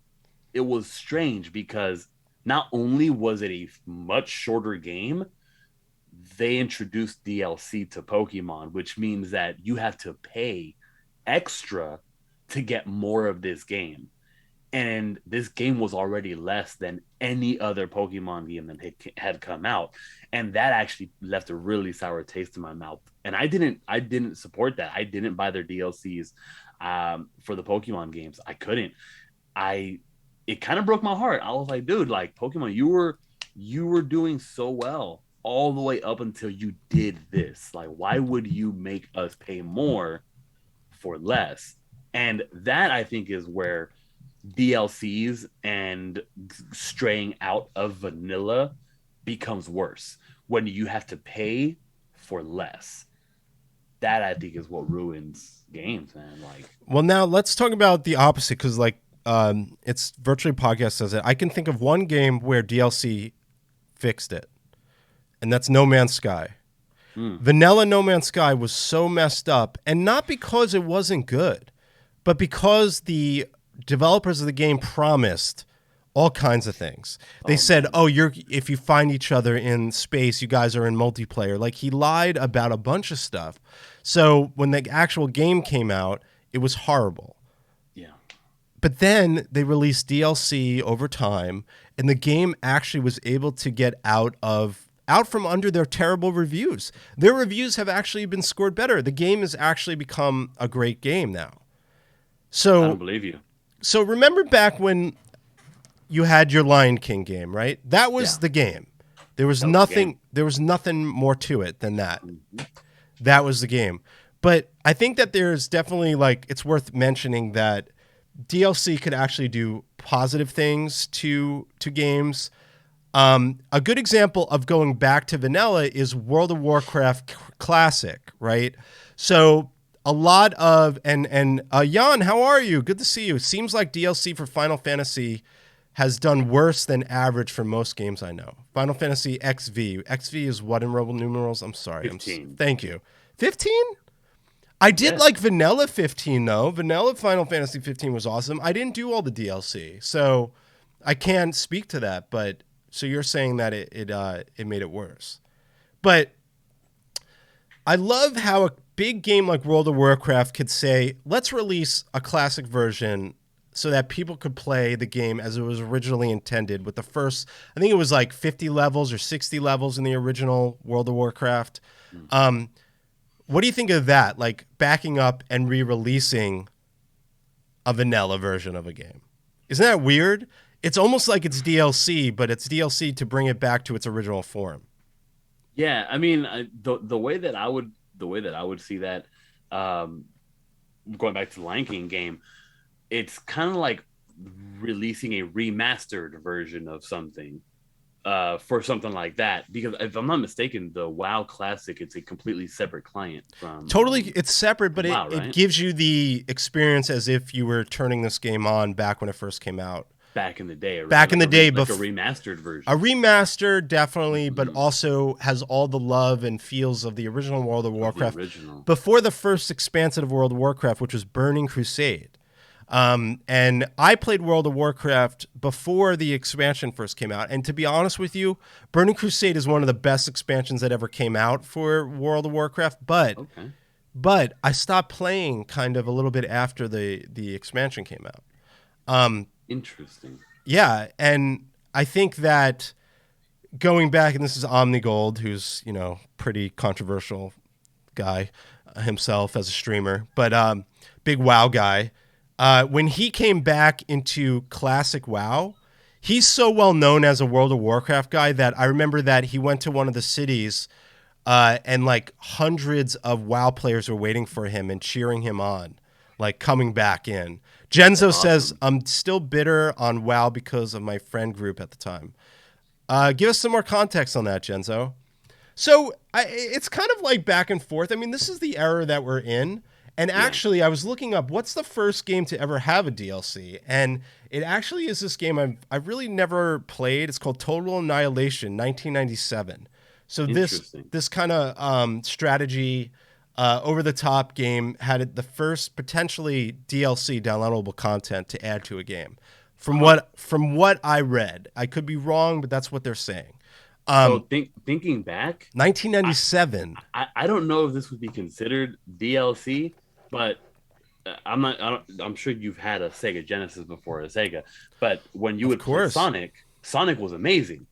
it was strange because not only was it a much shorter game, they introduced DLC to Pokemon, which means that you have to pay extra to get more of this game. And this game was already less than any other Pokemon game that had come out, and that actually left a really sour taste in my mouth. And I didn't support that. I didn't buy their DLCs for the Pokemon games. I couldn't. I It kind of broke my heart. I was like, dude, like Pokemon, you were doing so well all the way up until you did this. Like, why would you make us pay more for less? And that, I think, is where DLCs and straying out of vanilla becomes worse, when you have to pay for less. That, I think, is what ruins games, man. Like, Well, now let's talk about the opposite, because it's Virtually Podcast says it. I can think of one game where DLC fixed it, and that's No Man's Sky. Vanilla No Man's Sky was so messed up, and not because it wasn't good, but because the developers of the game promised all kinds of things. They said, "Oh, if you find each other in space, you guys are in multiplayer." Like, he lied about a bunch of stuff. So when the actual game came out, it was horrible. yeah. But then they released DLC over time, and the game actually was able to get out from under their terrible reviews. Their reviews have actually been scored better. The game has actually become a great game now. I don't So believe you. so remember back when you had your Lion King game, right? That was Yeah. the game. There was That was the nothing game. there was nothing more to it than that. That was the game. But I think that there's definitely, like, it's worth mentioning that DLC could actually do positive things to games. A good example of going back to vanilla is World of Warcraft Classic, right? So a lot of and Jan, how are you? Good to see you. It seems like DLC for Final Fantasy has done worse than average for most games I know. Final Fantasy XV. XV is what in Roman numerals? I'm sorry. 15. Thank you. 15? I did Yes. like Vanilla 15 though. Vanilla Final Fantasy 15 was awesome. I didn't do all the DLC, so I can't speak to that. But so you're saying that it made it worse. But I love how a big game like World of Warcraft could say, let's release a classic version so that people could play the game as it was originally intended with the first, I think it was like 50 levels or 60 levels in the original World of Warcraft. What do you think of that? Like backing up and re-releasing a vanilla version of a game. Isn't that weird? It's almost like it's DLC, but it's DLC to bring it back to its original form. Yeah, I mean, the way that I would see that, um, going back to the Lion King game, it's kind of like releasing a remastered version of something, for something like that. Because if I'm not mistaken, the WoW Classic, it's a completely separate client from Totally, it's separate, but WoW, it right? gives you the experience as if you were turning this game on back when it first came out. Back in the day, right? Back in the day, like a remastered version. A remaster, definitely, but also has all the love and feels of the original World of Warcraft. Original. Before the first expansion of World of Warcraft, which was Burning Crusade. And I played World of Warcraft before the expansion first came out. And to be honest with you, Burning Crusade is one of the best expansions that ever came out for World of Warcraft. But I stopped playing kind of a little bit after the expansion came out. Interesting. Yeah, and I think that going back, and this is Omnigold, who's, pretty controversial guy himself as a streamer, but big WoW guy. When he came back into classic WoW, he's so well known as a World of Warcraft guy that I remember that he went to one of the cities and like hundreds of WoW players were waiting for him and cheering him on, like coming back in. Genzo says, I'm still bitter on WoW because of my friend group at the time. Give us some more context on that, Genzo. So it's kind of like back and forth. I mean, this is the era that we're in. And actually, I was looking up what's the first game to ever have a DLC. And it actually is this game I've really never played. It's called Total Annihilation, 1997. So this kind of strategy over-the-top game had the first potentially DLC downloadable content to add to a game. From what I read, I could be wrong, but that's what they're saying. So thinking back, 1997. I don't know if this would be considered DLC, but I'm sure you've had a Sega Genesis before, a Sega. But when you would play Sonic was amazing.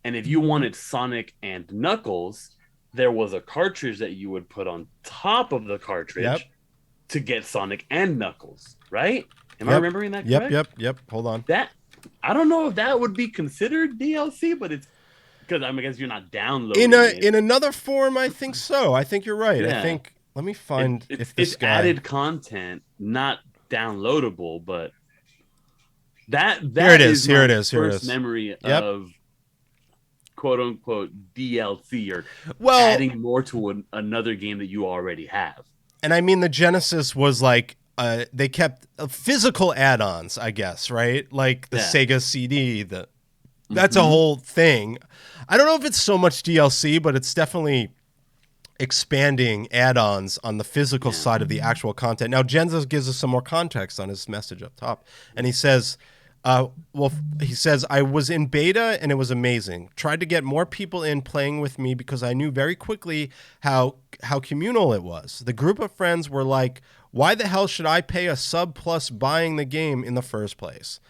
And if you wanted Sonic and Knuckles, there was a cartridge that you would put on top of the cartridge to get Sonic and Knuckles, right? Am I remembering that correct? Yep. Hold on. That, I don't know if that would be considered DLC, but it's because I guess you're not downloading it. In another form, I think so. I think you're right. Yeah. I think, let me find if this it's guy... added content, not downloadable, but that here it is. Here it is. First memory of quote unquote DLC or well, adding more to another game that you already have. And I mean, the Genesis was like they kept physical add-ons, I guess, right? Like the Sega CD. That's a whole thing. I don't know if it's so much DLC, but it's definitely expanding add-ons on the physical side of the actual content. Now, Genzo gives us some more context on his message up top, and he says, I was in beta and it was amazing. Tried to get more people in playing with me because I knew very quickly how communal it was. The group of friends were like, why the hell should I pay a sub plus buying the game in the first place?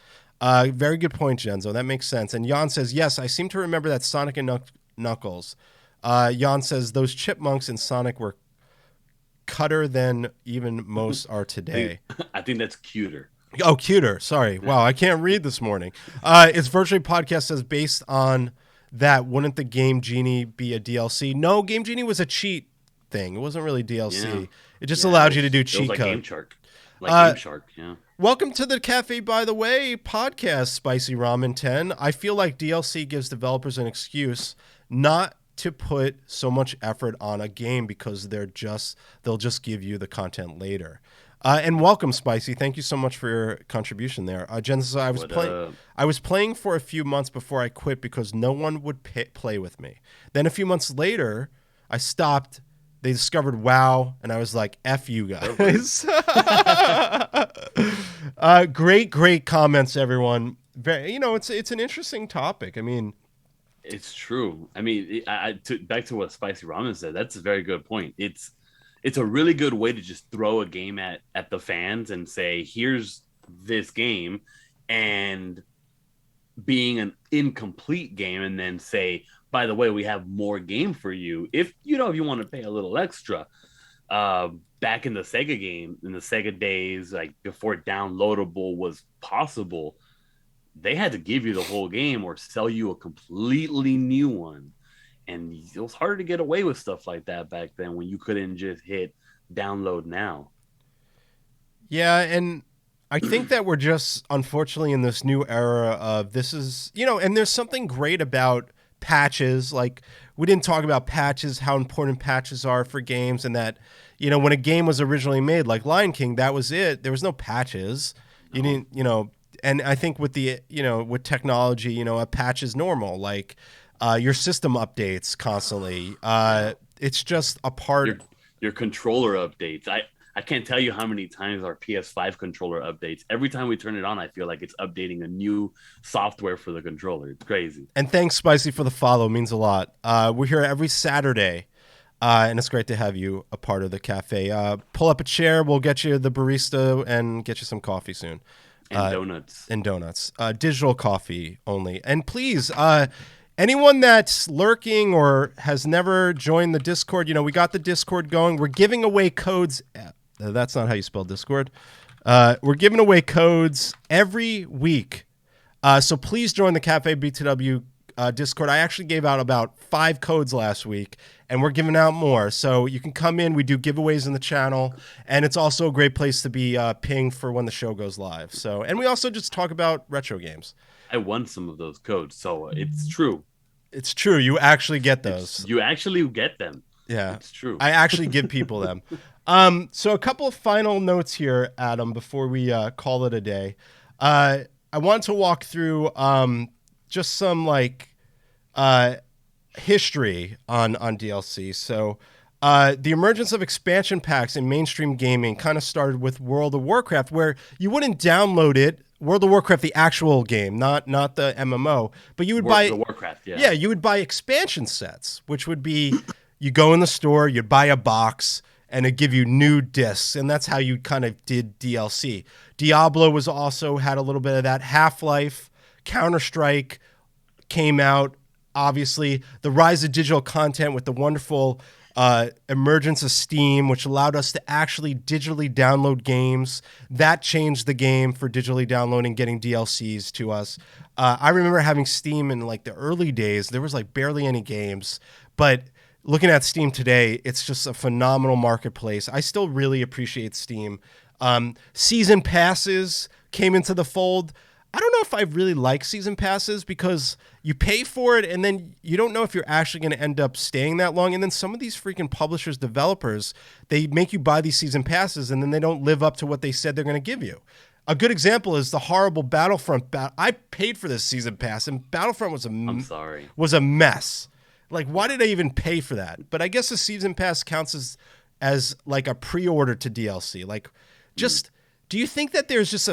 Very good point, Genzo. That makes sense. And Jan says, yes, I seem to remember that Sonic and Knuckles. Jan says, those chipmunks in Sonic were cutter than even most are today. I think that's cuter. Oh, cuter. Sorry. Wow, I can't read this morning. It's Virtually Podcast says, based on that, wouldn't the Game Genie be a DLC? No, Game Genie was a cheat thing. It wasn't really DLC. Yeah. It just allowed you to do cheat code. Game Shark. Game Shark, yeah. Welcome to the Cafe By the Way podcast, Spicy Ramen 10. I feel like DLC gives developers an excuse not to put so much effort on a game because they'll just give you the content later. And welcome, Spicy. Thank you so much for your contribution there. Jen says, I was playing for a few months before I quit because no one would play with me. Then a few months later, I stopped. They discovered WoW, and I was like, F you guys. Great comments, everyone. It's an interesting topic. I mean, it's true. I mean, back to what Spicy Ramen said, that's a very good point. It's a really good way to just throw a game at the fans and say, here's this game and being an incomplete game and then say, by the way, we have more game for you if you want to pay a little extra. Back in the Sega game, in the Sega days, like before downloadable was possible, they had to give you the whole game or sell you a completely new one. And it was hard to get away with stuff like that back then when you couldn't just hit download now. Yeah, and I think that we're just unfortunately in this new era of this is, and there's something great about patches. Like, we didn't talk about patches, how important patches are for games, and that, when a game was originally made, like Lion King, that was it. There was no patches. You didn't, and I think with the, with technology, a patch is normal. Like, your system updates constantly. It's just a part. Your controller updates. I can't tell you how many times our PS5 controller updates. Every time we turn it on, I feel like it's updating a new software for the controller. It's crazy. And thanks, Spicy, for the follow. It means a lot. We're here every Saturday, and it's great to have you a part of the cafe. Pull up a chair. We'll get you the barista and get you some coffee soon. And donuts. And donuts. Digital coffee only. And please, anyone that's lurking or has never joined the Discord, we got the Discord going. We're giving away codes. That's not how you spell Discord. We're giving away codes every week. So please join the CafeBTW Discord. I actually gave out about 5 codes last week, and we're giving out more. So you can come in. We do giveaways in the channel, and it's also a great place to be pinged for when the show goes live. So, and we also just talk about retro games. I won some of those codes, so it's true. It's true. You actually get those. You actually get them. Yeah, it's true. I actually give people them. So a couple of final notes here, Adam, before we call it a day. I want to walk through just some history on DLC. So the emergence of expansion packs in mainstream gaming kind of started with World of Warcraft, where you wouldn't download it. World of Warcraft, the actual game, not the MMO, but you would buy the Warcraft. Yeah, you would buy expansion sets, which would be you go in the store, you'd buy a box, and it'd give you new discs, and that's how you kind of did DLC. Diablo was also had a little bit of that. Half-Life, Counter-Strike came out. Obviously, the rise of digital content with the wonderful emergence of Steam, which allowed us to actually digitally download games. That changed the game for digitally downloading, getting DLCs to us. I remember having Steam in the early days. There was barely any games, but looking at Steam today, it's just a phenomenal marketplace. I still really appreciate Steam. Season passes came into the fold. I don't know if I really like season passes because you pay for it and then you don't know if you're actually going to end up staying that long. And then some of these freaking publishers, developers, they make you buy these season passes and then they don't live up to what they said they're going to give you. A good example is the horrible Battlefront. I paid for this season pass and Battlefront was a mess. Why did I even pay for that? But I guess the season pass counts as a pre-order to DLC. Do you think that there's just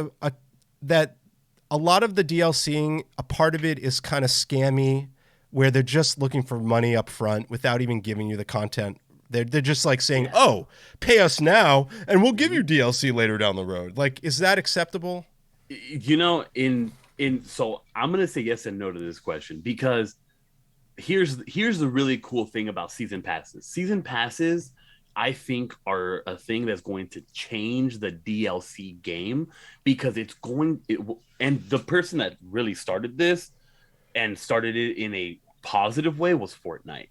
a lot of the DLCing, a part of it is kind of scammy, where they're just looking for money up front without even giving you the content? They're just saying, "Oh, pay us now, and we'll give you DLC later down the road." Is that acceptable? So I'm gonna say yes and no to this question because here's the really cool thing about season passes. Season passes, I think, are a thing that's going to change the DLC game because and the person that really started this and started it in a positive way was Fortnite.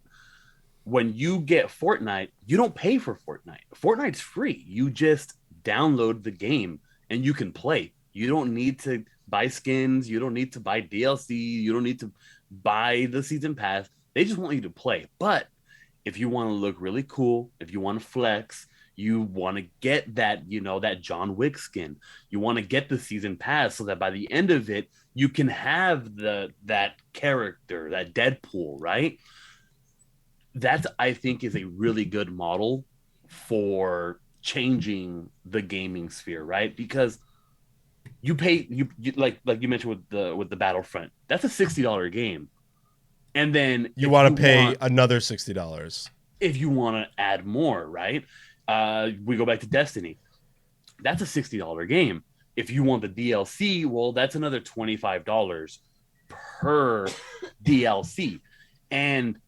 When you get Fortnite, you don't pay for Fortnite. Fortnite's free. You just download the game and you can play. You don't need to buy skins. You don't need to buy DLC. You don't need to buy the season pass. They just want you to play. But if you want to look really cool, if you want to flex, you want to get that, that John Wick skin. You want to get the season pass so that by the end of it, you can have that character, that Deadpool, right? That, I think, is a really good model for changing the gaming sphere, right? Because you pay you like you mentioned with the Battlefront. That's a $60 game. And then you want to pay another $60 if you want to add more, right? We go back to Destiny. That's a $60 game. If you want the DLC, well, that's another $25 per DLC. And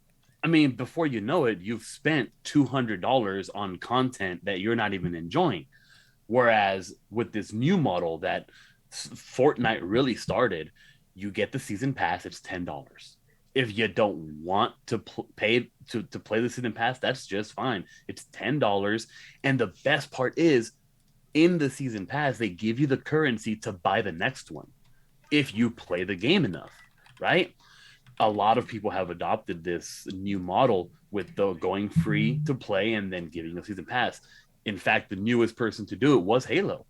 I mean, before you know it, you've spent $200 on content that you're not even enjoying. Whereas with this new model that Fortnite really started, you get the season pass, it's $10. If you don't want to pay to play the season pass, that's just fine. It's $10. And the best part is, in the season pass, they give you the currency to buy the next one if you play the game enough, right? A lot of people have adopted this new model with the going free to play and then giving a season pass. In fact, the newest person to do it was Halo.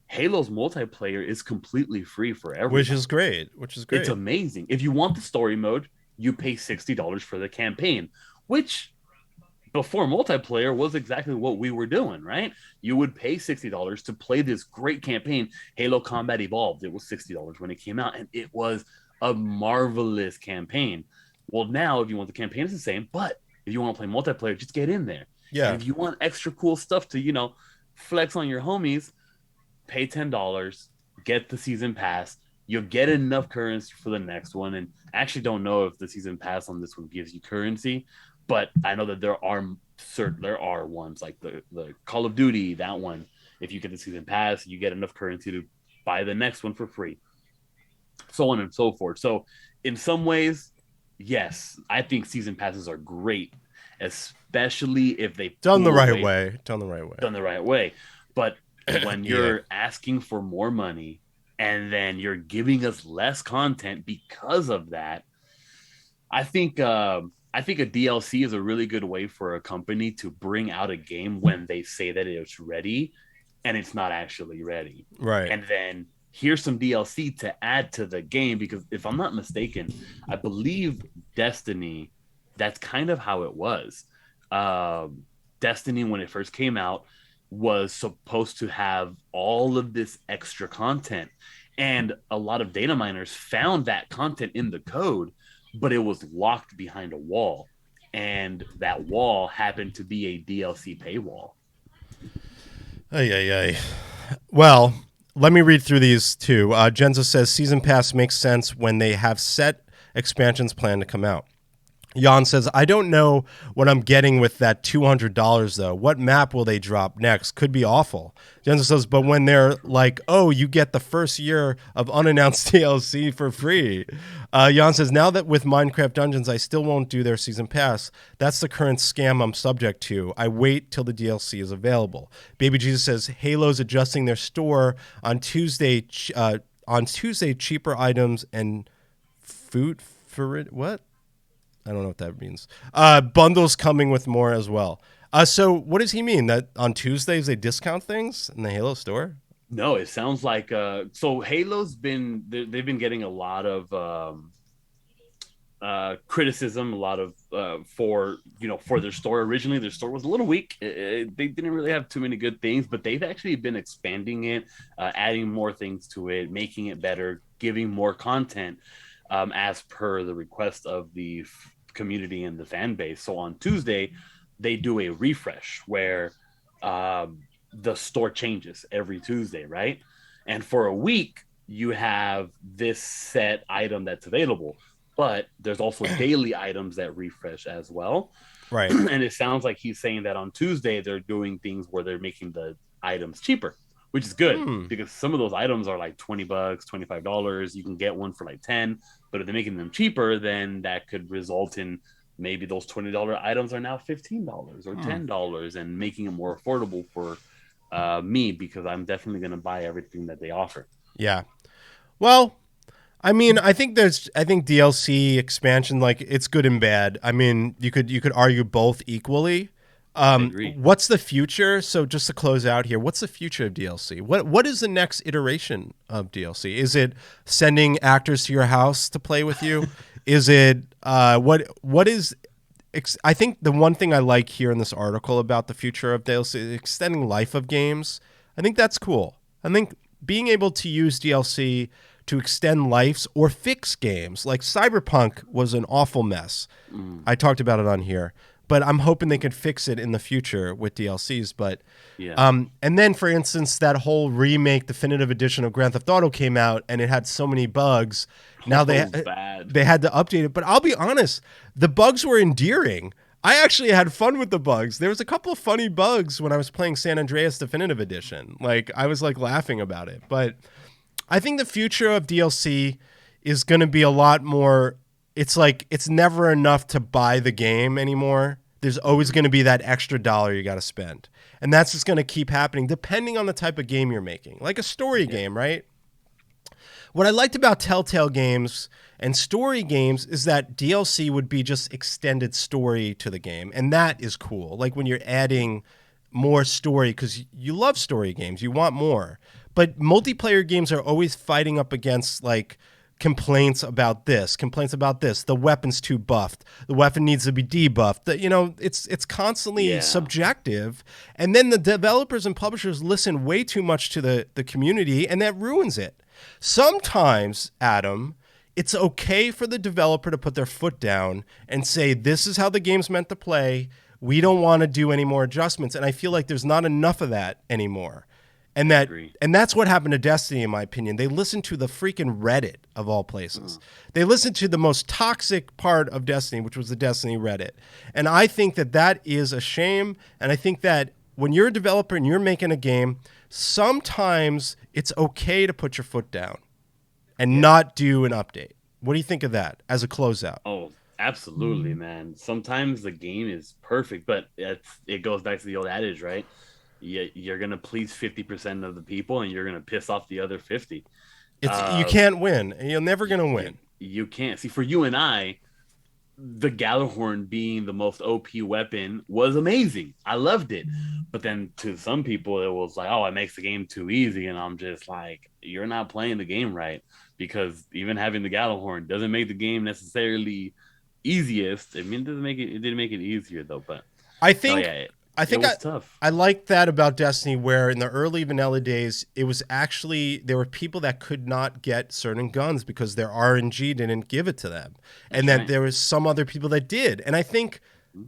Halo's multiplayer is completely free for everyone. Which is great. It's amazing. If you want the story mode, you pay $60 for the campaign, which before multiplayer was exactly what we were doing, right? You would pay $60 to play this great campaign. Halo Combat Evolved, it was $60 when it came out, and it was a marvelous campaign. Well, now if you want the campaign, it's the same, but if you want to play multiplayer, just get in there. Yeah. And if you want extra cool stuff to, flex on your homies, pay $10, get the season pass. You'll get enough currency for the next one. And I actually don't know if the season pass on this one gives you currency, but I know that there are ones like the Call of Duty, that one. If you get the season pass, you get enough currency to buy the next one for free, so on and so forth. So in some ways, yes, I think season passes are great, especially if they Done the right way. But when you're asking for more money and then you're giving us less content because of that, I think a DLC is a really good way for a company to bring out a game when they say that it's ready and it's not actually ready. Right. And then here's some DLC to add to the game, because if I'm not mistaken, I believe Destiny, that's kind of how it was. Destiny, when it first came out, was supposed to have all of this extra content, and a lot of data miners found that content in the code, but it was locked behind a wall, and that wall happened to be a DLC paywall. Well, let me read through these too. Jenza says season pass makes sense when they have set expansions planned to come out. Jan says, I don't know what I'm getting with that $200 though. What map will they drop next? Could be awful. Jensen says, but when they're like, oh, you get the first year of unannounced DLC for free. Jan says, now that with Minecraft Dungeons, I still won't do their season pass. That's the current scam I'm subject to. I wait till the DLC is available. Baby Jesus says, Halo's adjusting their store on Tuesday. Cheaper items and food for it. What? I don't know what that means. Bundles coming with more as well. So what does he mean? That on Tuesdays they discount things in the Halo store? No, it sounds like so Halo's they've been getting a lot of criticism, a lot of for their store. Originally their store was a little weak. They didn't really have too many good things, but they've actually been expanding it, adding more things to it, making it better, giving more content as per the request of the community and the fan base. So on Tuesday, they do a refresh where the store changes every Tuesday, right? And for a week, you have this set item that's available, but there's also daily items that refresh as well. Right. And it sounds like he's saying that on Tuesday, they're doing things where they're making the items cheaper, which is good because some of those items are like $20, $25. You can get one for like 10, but if they're making them cheaper, then that could result in maybe those $20 items are now $15 or $10 and making it more affordable for me, because I'm definitely going to buy everything that they offer. Yeah. Well, I mean, I think DLC expansion, like, it's good and bad. I mean, you could argue both equally. What's the future? So just to close out here, what's the future of DLC? What is the next iteration of DLC? Is it sending actors to your house to play with you? Is it what is? I think the one thing I like here in this article about the future of DLC is extending life of games. I think that's cool. I think being able to use DLC to extend lives or fix games, like Cyberpunk was an awful mess. I talked about it on here. but I'm hoping they could fix it in the future with DLCs. But Yeah. and then, for instance, that whole remake definitive edition of Grand Theft Auto came out, and it had so many bugs. Now It was bad. they had to update it. But I'll be honest, the bugs were endearing. I actually had fun with the bugs. There was a couple of funny bugs when I was playing San Andreas Definitive Edition. Like, I was like laughing about it. But I think the future of DLC is going to be a lot more. It's like it's never enough to buy the game anymore. There's always going to be that extra dollar you got to spend. And that's just going to keep happening depending on the type of game you're making. Like a story game, right? What I liked about Telltale games and story games is that DLC would be just extended story to the game. And that is cool. Like when you're adding more story, because you love story games, you want more. But multiplayer games are always fighting up against like complaints about this, the weapon's too buffed, the weapon needs to be debuffed. It's constantly subjective. And then the developers and publishers listen way too much to the community, and that ruins it. Sometimes, Adam, it's okay for the developer to put their foot down and say, this is how the game's meant to play. We don't want to do any more adjustments. And I feel like there's not enough of that anymore. And that's what happened to Destiny, in my opinion. They listened to the freaking Reddit of all places. They listened to the most toxic part of Destiny, which was the Destiny Reddit. And I think that is a shame. And I think that when you're a developer and you're making a game, sometimes it's okay to put your foot down and not do an update. What do you think of that as a closeout? Oh, absolutely, man. Sometimes the game is perfect, but it goes back to the old adage, right? You're going to please 50% of the people and you're going to piss off the other 50. You can't win. You're never going to win. You can't. See, for you and I, the Gjallarhorn being the most OP weapon was amazing. I loved it. But then to some people, it was like, oh, it makes the game too easy. And I'm just like, you're not playing the game right. Because even having the Gjallarhorn doesn't make the game necessarily easiest. I mean, it didn't make it easier, though. But I think it was tough. I like that about Destiny, where in the early vanilla days, it was actually, there were people that could not get certain guns because their RNG didn't give it to them. And that there was some other people that did. And I think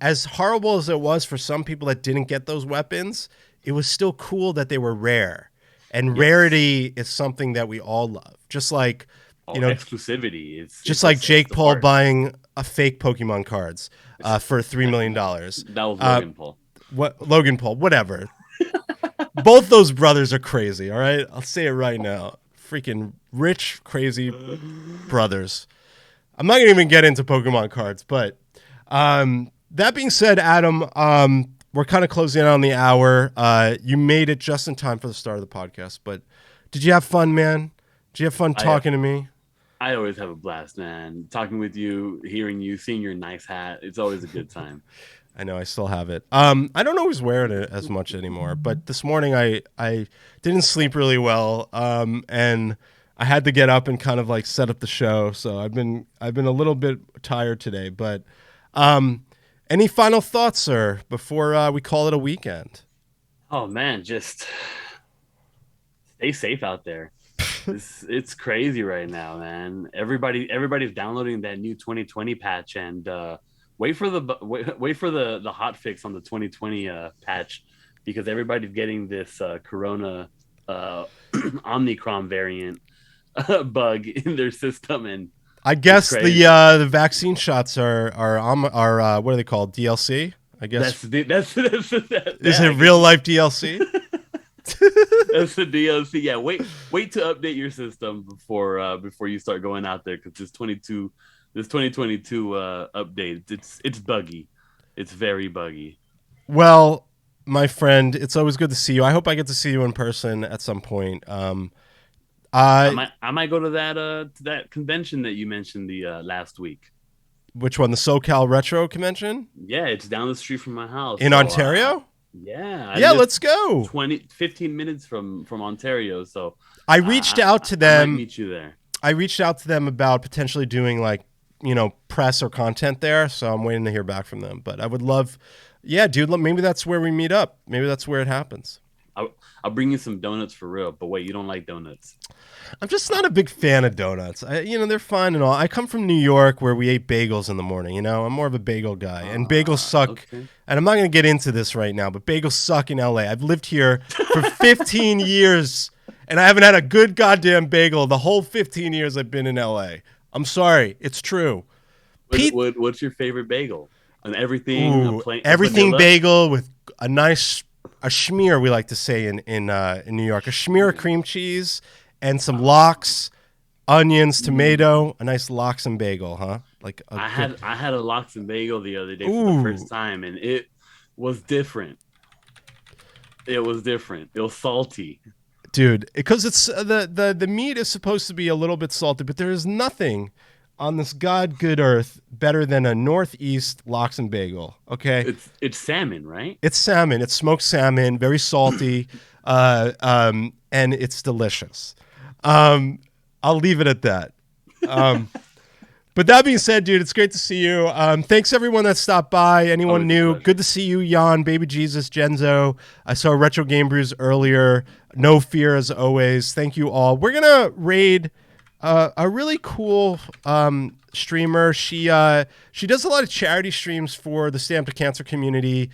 as horrible as it was for some people that didn't get those weapons, it was still cool that they were rare. And rarity is something that we all love. Just like, exclusivity. It's like Jake Paul buying a fake Pokemon cards for $3 million. That was Logan Paul. Logan Paul, whatever. Both those brothers are crazy, all right? I'll say it right now. Freaking rich, crazy brothers. I'm not going to even get into Pokemon cards, but that being said, Adam, we're kind of closing in on the hour. You made it just in time for the start of the podcast, but did you have fun, man? Did you have fun talking to me? I always have a blast, man. Talking with you, hearing you, seeing your nice hat. It's always a good time. I know, I still have it. I don't always wear it as much anymore, but this morning I didn't sleep really well, and I had to get up and kind of like set up the show. So I've been a little bit tired today. But any final thoughts, sir, before we call it a weekend? Oh man, just stay safe out there. It's crazy right now, man. Everybody's downloading that new 2020 patch and. Wait for the hot fix on the 2020 patch, because everybody's getting this Corona Omicron variant bug in their system, and I guess the vaccine shots are what are they called? DLC, I guess. That's Is it real life DLC? That's the DLC. Yeah, wait to update your system before you start going out there, because this 2022 update, it's buggy. It's very buggy. Well, my friend, it's always good to see you. I hope I get to see you in person at some point. I might go to that convention that you mentioned the last week. Which one? The SoCal Retro Convention? Yeah, it's down the street from my house. In Ontario? Yeah. Let's go. 15 minutes from Ontario. So I reached out to them. I might meet you there. I reached out to them about potentially doing like, press or content there. So I'm waiting to hear back from them. But I would love, dude, maybe that's where we meet up. Maybe that's where it happens. I'll bring you some donuts for real. But wait, you don't like donuts? I'm just not a big fan of donuts. They're fine and all. I come from New York where we ate bagels in the morning. I'm more of a bagel guy, and bagels suck. Okay. And I'm not going to get into this right now, but bagels suck in LA. I've lived here for 15 years, and I haven't had a good goddamn bagel the whole 15 years I've been in LA. I'm sorry, it's true. What's your favorite bagel? And everything, Ooh, everything vanilla? bagel with a schmear, we like to say in New York, a schmear of cream cheese and some lox, onions, tomato, a nice lox and bagel, huh? Like I had a lox and bagel the other day for the first time, and it was different. It was different. It was salty. Dude, because it's the meat is supposed to be a little bit salty, but there is nothing on this god good earth better than a Northeast lox and bagel. Okay, It's salmon, right? it's salmon. It's smoked salmon, very salty, and it's delicious. I'll leave it at that. But that being said, dude, it's great to see you. Thanks everyone that stopped by. Anyone new? Good to see you, Jan, Baby Jesus, Genzo. I saw Retro Game Brews earlier. No fear as always. Thank you all. We're gonna raid a really cool streamer. She does a lot of charity streams for the Stay Up to Cancer community.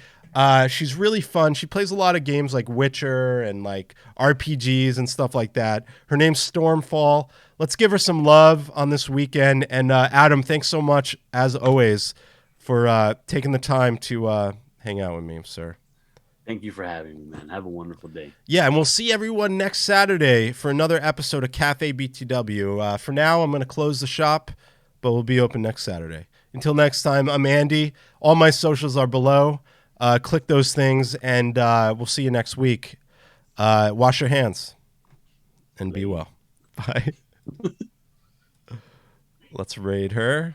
She's really fun. She plays a lot of games like Witcher and like RPGs and stuff like that. Her name's Stormfall. Let's give her some love on this weekend. And Adam, thanks so much, as always, for taking the time to hang out with me, sir. Thank you for having me, man. Have a wonderful day. Yeah, and we'll see everyone next Saturday for another episode of CafeBTW. For now, I'm going to close the shop, but we'll be open next Saturday. Until next time, I'm Andy. All my socials are below. Click those things, and we'll see you next week. Wash your hands and be well. Bye. Let's raid her.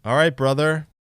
All right, brother.